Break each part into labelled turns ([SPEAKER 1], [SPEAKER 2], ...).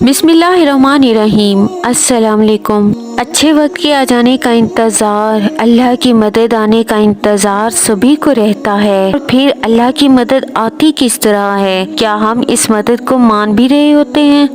[SPEAKER 1] बिस्मिल्लाहिर्रहमानिर्रहीम। अस्सलाम वालेकुम। अच्छे वक्त के आ जाने का इंतज़ार, अल्लाह की मदद आने का इंतज़ार सभी को रहता है। और फिर अल्लाह की मदद आती किस तरह है? क्या हम इस मदद को मान भी रहे होते हैं?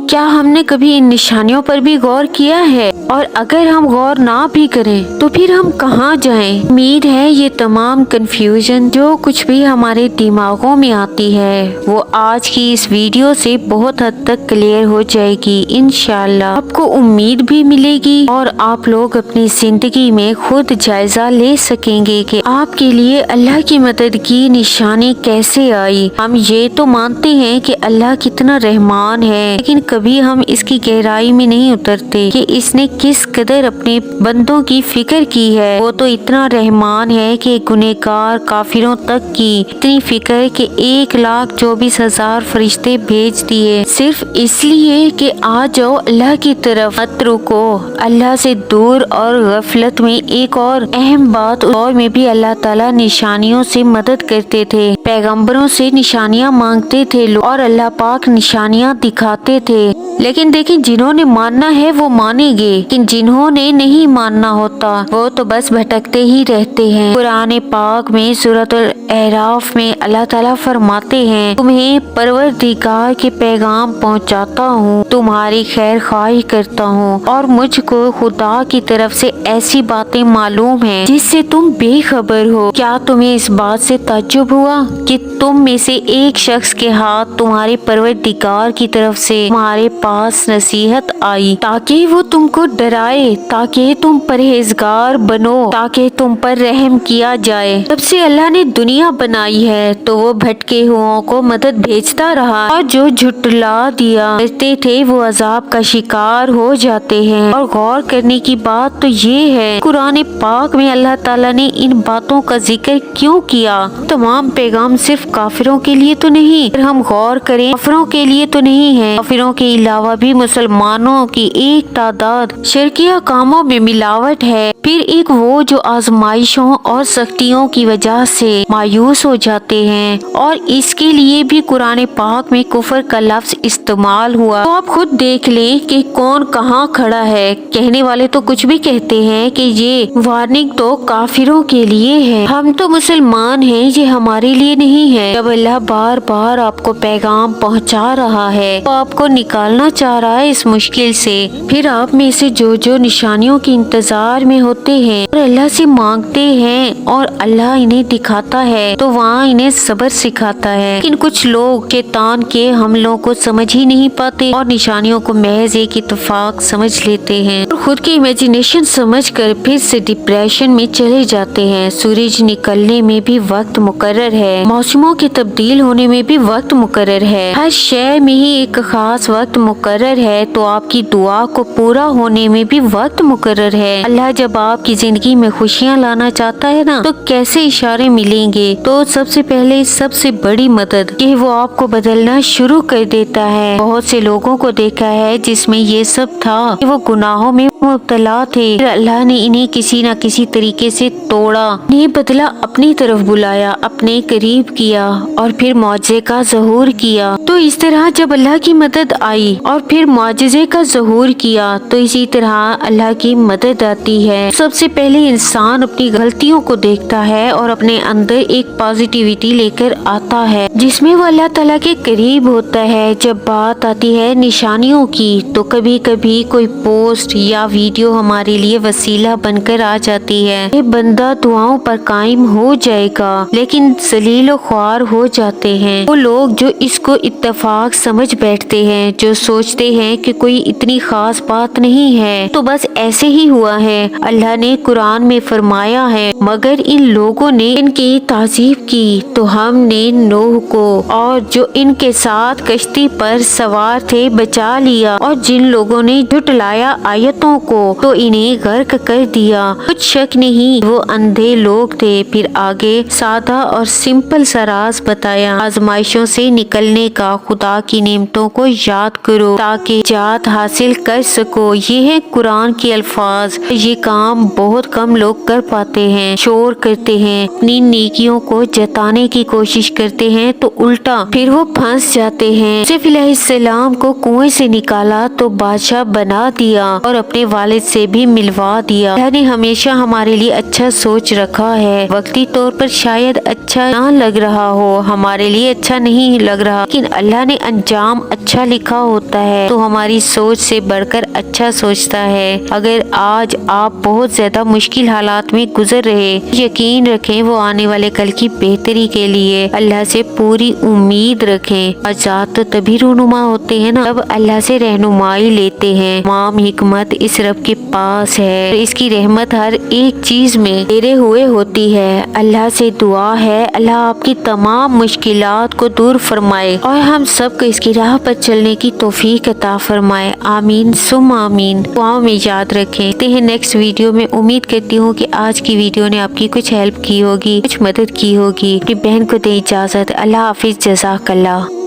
[SPEAKER 1] क्या हमने कभी इन निशानियों पर भी गौर किया है? और अगर हम गौर ना भी करें तो फिर हम कहाँ जाएं? उम्मीद है ये तमाम कंफ्यूजन जो कुछ भी हमारे दिमागों में आती है वो आज की इस वीडियो से बहुत हद तक क्लियर हो जाएगी इंशाल्लाह। आपको उम्मीद भी मिलेगी और आप लोग अपनी जिंदगी में खुद जायजा ले सकेंगे कि आपके लिए अल्लाह की मदद की निशानी कैसे आई। हम ये तो मानते हैं कि अल्लाह कितना रहमान है, लेकिन कभी हम इसकी गहराई में नहीं उतरते कि इसने किस कदर अपने बंदों की फिक्र की है। वो तो इतना रहमान है कि गुनहगार काफिरों तक की इतनी फिक्र कि 1,24,000 फरिश्ते भेज दिए सिर्फ इसलिए कि आ जाओ अल्लाह की तरफ, मत रुको अल्लाह से दूर। और गफलत में एक और अहम बात और में भी अल्लाह ताला निशानियों से मदद करते थे, पैगम्बरों से निशानियाँ मांगते थे और अल्लाह पाक निशानियाँ दिखाते थे। लेकिन देखिए, जिन्होंने मानना है वो मानेंगे, लेकिन जिन्होंने नहीं मानना होता वो तो बस भटकते ही रहते हैं। कुरान पाक में सूरतुल अहराफ में अल्लाह ताला फरमाते हैं, तुम्हें परवरदिगार के पैगाम पहुंचाता हूँ, तुम्हारी खैर ख्वाही करता हूँ और मुझको खुदा की तरफ से ऐसी बातें मालूम हैं जिससे तुम बेखबर हो। क्या तुम्हें इस बात से ताज्जुब हुआ कि तुम में से एक शख्स के हाथ तुम्हारे परवरदिगार की तरफ से तुम्हारे पास नसीहत आई ताकि वो तुमको डराए, ताकि तुम परहेजगार बनो, ताकि तुम पर रहम किया जाए। तब से अल्लाह ने दुनिया बनाई है तो वो भटके हुओं को मदद भेजता रहा और जो झुटला दिया करते थे वो अजाब का शिकार हो जाते हैं। और गौर करने की बात तो ये है, कुरान पाक में अल्लाह ताला ने इन बातों का जिक्र क्यों किया? तमाम पैगाम सिर्फ काफिरों के लिए तो नहीं, अगर हम गौर करें काफिरों के लिए तो नहीं है। काफिरों के अलावा भी मुसलमानों की एक तादाद शिरकिया कामों में मिलावट है। फिर एक वो जो आजमाइशों और सख्तियों की वजह से मायूस हो जाते हैं और इसके लिए भी कुरान पाक में कुफर का लफ्ज इस्तेमाल हुआ। तो आप खुद देख लें कि कौन कहाँ खड़ा है। कहने वाले तो कुछ भी कहते हैं कि ये वार्निंग तो काफिरों के लिए है, हम तो मुसलमान हैं, ये हमारे लिए नहीं है। जब अल्लाह बार बार आपको पैगाम पहुँचा रहा है तो आपको निकालना चाह रहा है इस मुश्किल से, फिर आप में से जो निशानियों के इंतजार में होते हैं और अल्लाह से मांगते हैं और अल्लाह इन्हें दिखाता है तो वहाँ इन्हें सब्र सिखाता है। लेकिन कुछ लोग शैतान के हमलों को समझ ही नहीं पाते और निशानियों को महज एक इत्तेफाक समझ लेते हैं और खुद की इमेजिनेशन समझकर फिर से डिप्रेशन में चले जाते हैं। सूरज निकलने में भी वक्त मुकर्रर है, मौसमों के तब्दील होने में भी वक्त मुकर्रर है, हर शय में ही एक खास वक्त मुकर्रर है। तो आपकी दुआ को पूरा होने में भी वक्त मुकर्रर है। अल्लाह जब आपकी जिंदगी में खुशियाँ लाना चाहता है ना तो कैसे इशारे मिलेंगे? तो सबसे पहले सबसे बड़ी मदद कि वो आपको बदलना शुरू कर देता है। बहुत से लोगों को देखा है जिसमें ये सब था कि वो गुनाहों में मुब्तला थे, फिर अल्लाह ने इन्हें किसी न किसी तरीके से तोड़ा, इन्हें बदला अपनी तरफ बुलाया, अपने करीब किया और फिर मौजे का ज़हूर किया। तो इस तरह जब अल्लाह की मदद आई और फिर मौजिज़े का ज़हूर किया तो इसी तरह अल्लाह की मदद आती है। सबसे पहले इंसान अपनी गलतियों को देखता है और अपने अंदर एक पॉजिटिविटी लेकर आता है जिसमें वो अल्लाह ताला के करीब होता है। जब बात आती है निशानियों की तो कभी कभी कोई पोस्ट या वीडियो हमारे लिए वसीला बनकर आ जाती है, ये बंदा दुआओं पर कायम हो जाएगा, लेकिन जलील और ख्वार हो जाते हैं वो लोग जो इसको इत्तेफाक समझ बैठते हैं, जो सोचते हैं कि कोई इतनी खास बात नहीं है, तो बस ऐसे ही हुआ है। अल्लाह ने कुरान में फरमाया है, मगर इन लोगों ने इनकी ताज़ीब की तो हमने नूह को और जो इनके साथ कश्ती पर सवार थे बचा लिया, और जिन लोगों ने झुटलाया आयतों को तो इन्हें गर्क कर दिया। कुछ शक नहीं वो अंधे लोग थे। फिर आगे सादा और सिंपल सा राज बताया, आजमाइशों से निकलने का। खुदा की नेमतों को याद करो ताकि जात हासिल कर सको। ये है कुरान के अल्फाज। ये काम बहुत कम लोग कर पाते हैं। शोर करते हैं, अपनी नेकियों को जताने की कोशिश करते हैं तो उल्टा फिर वो फंस जाते हैं। यूसुफ अलैहिस्सलाम को कुएं से निकाला तो बादशाह बना दिया और अपने वालिद से भी मिलवा दिया। अल्लाह ने हमेशा हमारे लिए अच्छा सोच रखा है। वक्ती तौर पर शायद अच्छा ना लग रहा हो, हमारे लिए अच्छा नहीं लग रहा, लेकिन अल्लाह ने अंजाम अच्छा लिखा होता है तो हमारी सोच से बढ़कर अच्छा सोचता है। अगर आज आप बहुत ज्यादा मुश्किल हालात में गुजर रहे, यकीन रखें वो आने वाले कल की बेहतरी के लिए अल्लाह से पूरी उम्मीद रखें। आजाद तो तभी रूनुमा होते हैं ना, जब अल्लाह से रहनुमाई लेते हैं। तमाम हिकमत इस रब के पास है। इसकी रहमत हर एक चीज में तेरे हुए होती है। अल्लाह से दुआ है अल्लाह आपकी तमाम मुश्किलात को दूर फरमाए और हम सबको इसकी राह पर चलने की तौफीक अता फरमाए। आमीन सुम आमीन। दुआओं में याद रखें। नेक्स्ट वीडियो में उम्मीद करती हूँ कि आज की वीडियो ने आपकी कुछ हेल्प की होगी, कुछ मदद की होगी। अपनी बहन को दे इजाजत। अल्लाह हाफिज, जज़ाकल्लाह।